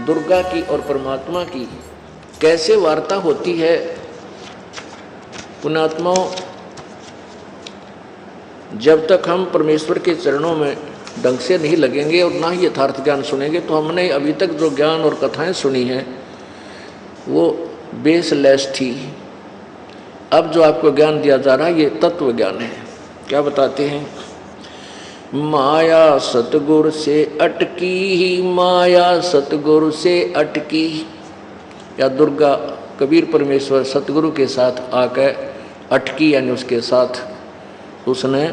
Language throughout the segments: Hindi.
दुर्गा की और परमात्मा की कैसे वार्ता होती है। पुण्यात्माओं, जब तक हम परमेश्वर के चरणों में ढंग से नहीं लगेंगे और ना ही यथार्थ ज्ञान सुनेंगे तो हमने अभी तक जो ज्ञान और कथाएं सुनी हैं वो बेसलेस थी। अब जो आपको ज्ञान दिया जा रहा है ये तत्व ज्ञान है। क्या बताते हैं? माया सतगुरु से अटकी ही, माया सतगुरु से अटकी। या दुर्गा कबीर परमेश्वर सतगुरु के साथ आकर अटकी, यानी उसके साथ उसने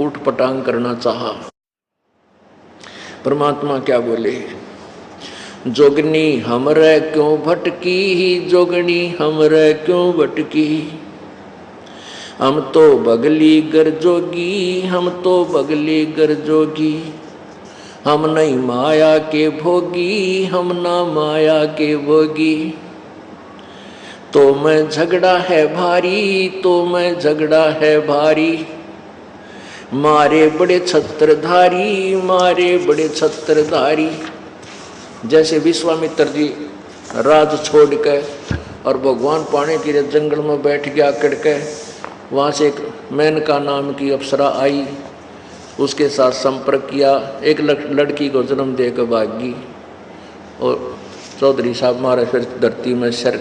उठ पटांग करना चाहा। परमात्मा क्या बोले? जोगनी हमरे क्यों भटकी ही, जोगनी हमरे क्यों भटकी। हम तो बगली गर जोगी, हम तो बगली गर जोगी। हम नहीं माया के भोगी, हम ना माया के भोगी। तो मैं झगड़ा है भारी, तो मैं झगड़ा है भारी। मारे बड़े छत्रधारी, मारे बड़े छत्रधारी। जैसे विश्वामित्र जी राज छोड़ के और भगवान पाने के लिए जंगल में बैठ गया अकड़ के, वहाँ से एक मेनका नाम की अप्सरा आई, उसके साथ संपर्क किया, एक लड़की को जन्म देकर भागी और चौधरी साहब मारे फिर धरती में सर।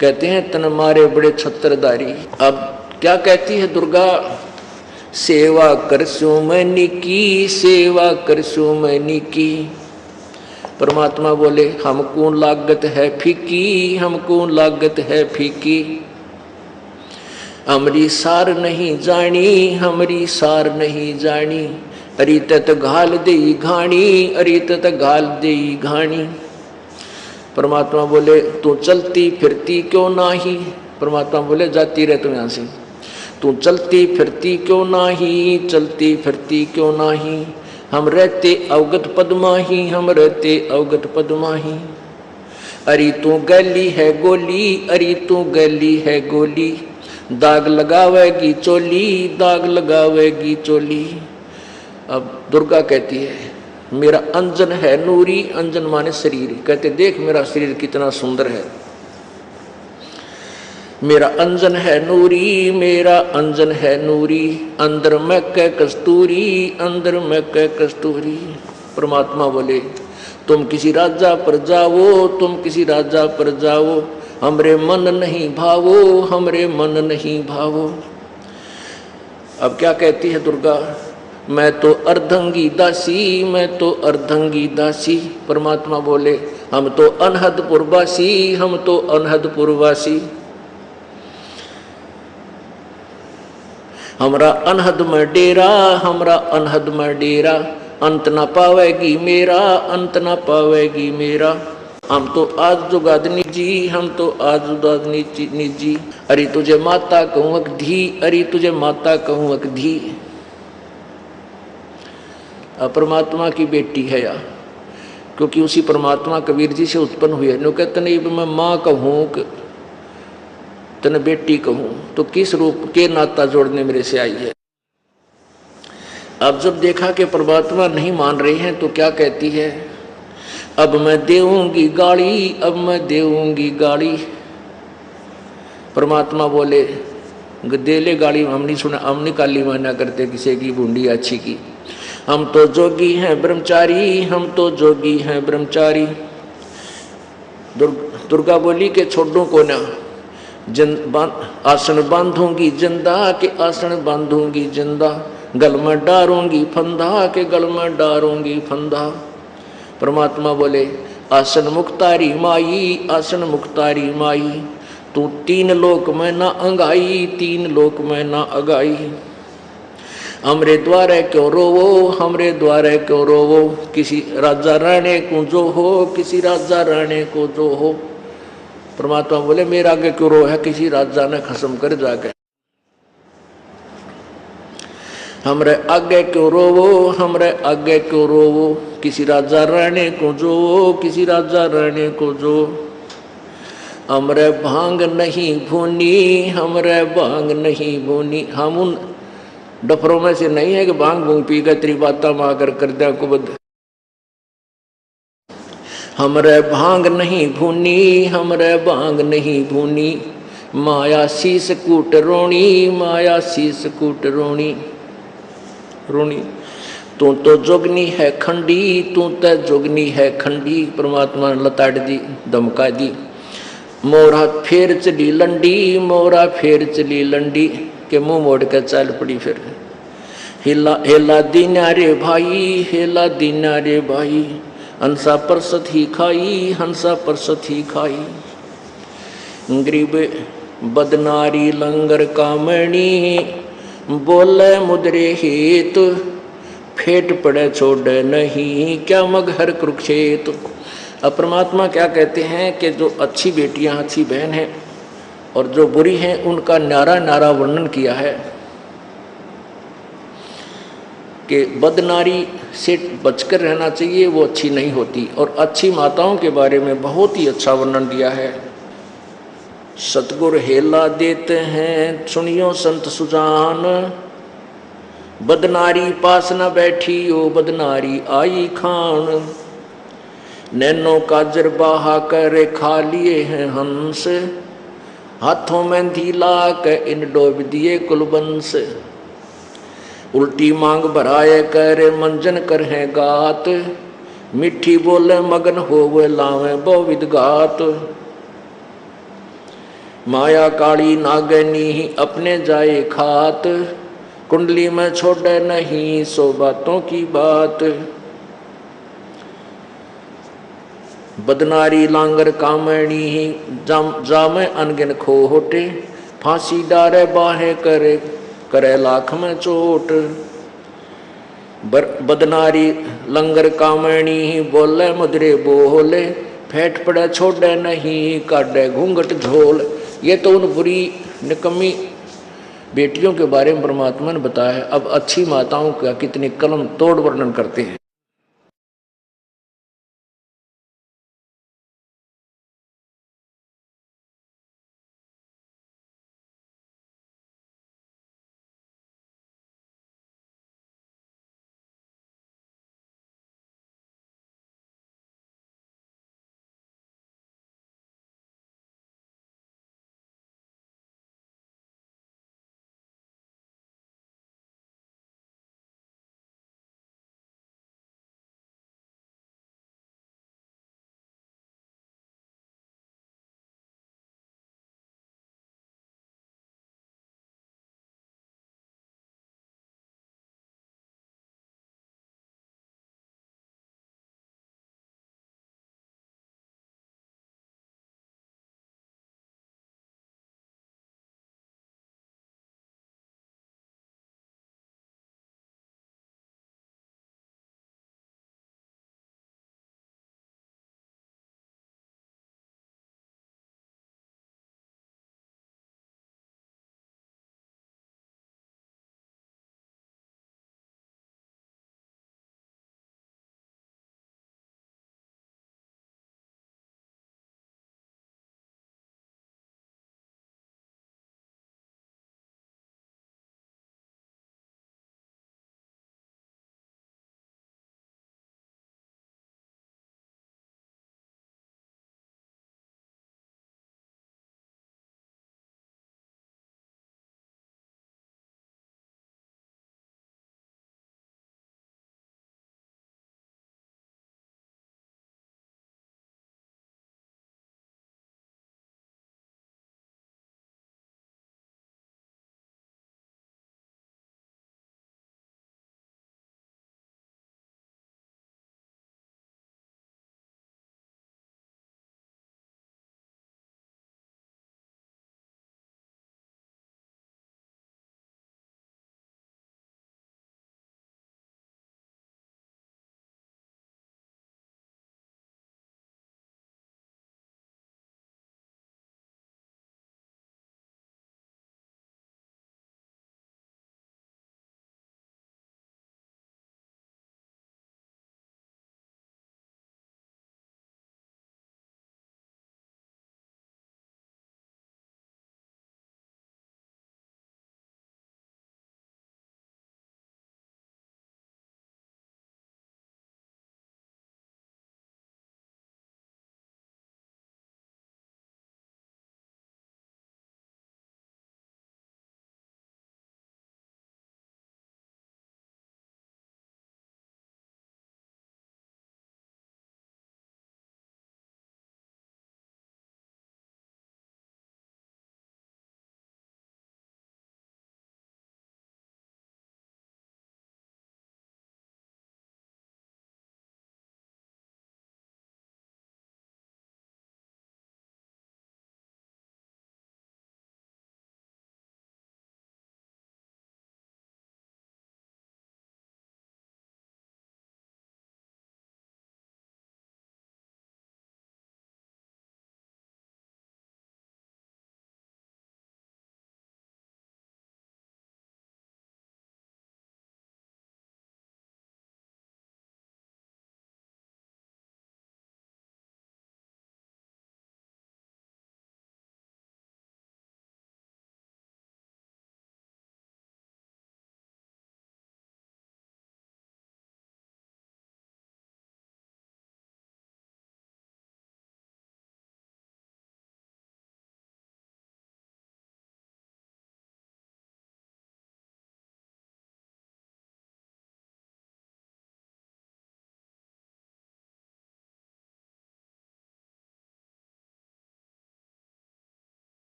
कहते हैं तन मारे बड़े छत्रधारी। अब क्या कहती है दुर्गा? सेवा करसू मैनी की, सेवा करसू मैनी की। परमात्मा बोले हमको लागत है फीकी, हमको लागत है फीकी। हमरी सार नहीं जानी, हमरी सार नहीं जानी। अरे तत घाल दे घाणी, अरे तत घाल दे घाणी। परमात्मा बोले तू चलती फिरती क्यों नाही। परमात्मा बोले जाती रह तुम यहाँ से। तू चलती फिरती क्यों नाही, चलती फिरती क्यों नाही। हम रहते अवगत पद्माही, हम रहते अवगत पद्माही। अरे तू गली है गोली, अरे तू गली है गोली। दाग लगावेगी चोली, दाग लगावेगी चोली। अब दुर्गा कहती है मेरा अंजन है नूरी, अंजन माने शरीर। कहते देख मेरा शरीर कितना सुंदर है। मेरा अंजन है नूरी, मेरा अंजन है नूरी। अंदर में कै कस्तूरी, अंदर में कै कस्तूरी। परमात्मा बोले तुम किसी राजा पर जाओ, तुम किसी राजा पर जाओ। हमरे मन नहीं भावो, हमरे मन नहीं भावो। अब क्या कहती है दुर्गा? मैं तो अर्धंगी दासी, मैं तो अर्धंगी दासी। परमात्मा बोले हम तो अनहदपुर वासी, हम तो अनहदपुर वासी। हमरा अनहद में डेरा, हमरा अनहद में डेरा। अंत न पावेगी मेरा, अंत न पावेगी मेरा। हम तो आज जुगादनी जी, हम तो आज जुगादनी जी। अरे तुझे माता कहूँ अकधी, अरे तुझे माता कहूँ अकधी। परमात्मा की बेटी है या, क्योंकि उसी परमात्मा कबीर जी से उत्पन्न हुई है। नो कहते नहीं मैं माँ कहूँ तने बेटी कहूँ, तो किस रूप के नाता जोड़ने मेरे से आई है। अब जब देखा कि परमात्मा नहीं मान रहे हैं तो क्या कहती है? अब मैं देऊंगी गाड़ी, अब मैं देऊंगी गाड़ी। परमात्मा बोले दे ले गाड़ी। हम नहीं सुना, हम नहीं काली माना करते किसी की बूंदी अच्छी की। हम तो जोगी हैं ब्रह्मचारी, हम तो जोगी हैं ब्रह्मचारी। दुर्गा बोली के छोड़ो को ना, आसन बांधूंगी जिंदा के आसन बांधूंगी जिंदा। गल में डारूंगी फंदा के गल में डारूंगी फंदा। परमात्मा बोले आसन मुक्तारी माई, आसन मुक्तारी माई। तू तीन लोक में ना अंगाई, तीन लोक में ना अगाई। हमरे द्वारे क्यों रोवो, हमरे द्वारे क्यों रोवो। किसी राजा राणे को जो हो, किसी राजा राणे को जो हो। परमात्मा बोले मेरा आगे क्यों रो है, किसी राजा ने खसम कर जाके। हमरे आगे क्यों रोवो, हमरे आगे क्यों रोवो। किसी राजा राणे को जो, किसी राजा राणे को जो। हमरे भांग नहीं भूनी, हमरे भांग नहीं भूनी। हम उन डफरों में से नहीं है कि भांग भूंग पी कर तेरी बाता माँ कर दिया को बद। हमरे भांग नहीं भूनी, हमरे भांग नहीं भूनी, माया शीस कूट रोणी, माया शीस कूट रोणी। रोणी तू तो जोगनी है खंडी, तू तो जोगनी है खंडी। परमात्मा ने लताड़ दी, धमका दी। मोरा फेर चली लंडी, मोरा फेर चली लंडी, के मुंह मोड़ कर चल पड़ी। फिर हिला हेला दीना रे भाई, हेला दीना रे भाई, हंसा परसत ही खाई, हंसा परसत ही खाई। गरीब बदनारी लंगर कामणी, बोले मुद्रे हेत, फेट पड़े छोड़े नहीं, क्या मगहर कुरुक्षेत्र। अब परमात्मा क्या कहते हैं कि जो अच्छी बेटियां, अच्छी बहन हैं और जो बुरी हैं, उनका न्यारा न्यारा वर्णन किया है कि बदनारी से बचकर रहना चाहिए, वो अच्छी नहीं होती। और अच्छी माताओं के बारे में बहुत ही अच्छा वर्णन दिया है। सतगुर हेला देते हैं, सुनियो संत सुजान, बदनारी पास न बैठी ओ बदनारी आई खान। नैनो काजर बाहा करे खा लिए हैं हंस, हाथों में धीला के इन डोब दिए कुलबंस। उल्टी मांग भराए करे मंजन कर है गात, मिठी बोले मगन होवे लावे बहुविध गात। माया काली नागनी ही अपने जाए खात, कुंडली में छोड़े नहीं सो बातों की बात। बदनारी लांगर कामणी ही जामे अनगिन खोटे, फांसी डारे बाहे करे करे लाख में चोट। बदनारी लंगर कामणी ही बोले मुद्रे बोले, फेंट पड़े छोड़े नहीं काटे घूंघट झोल। ये तो उन बुरी निकम्मी बेटियों के बारे में परमात्मा ने बताया है। अब अच्छी माताओं का कितनी कलम तोड़ वर्णन करते हैं।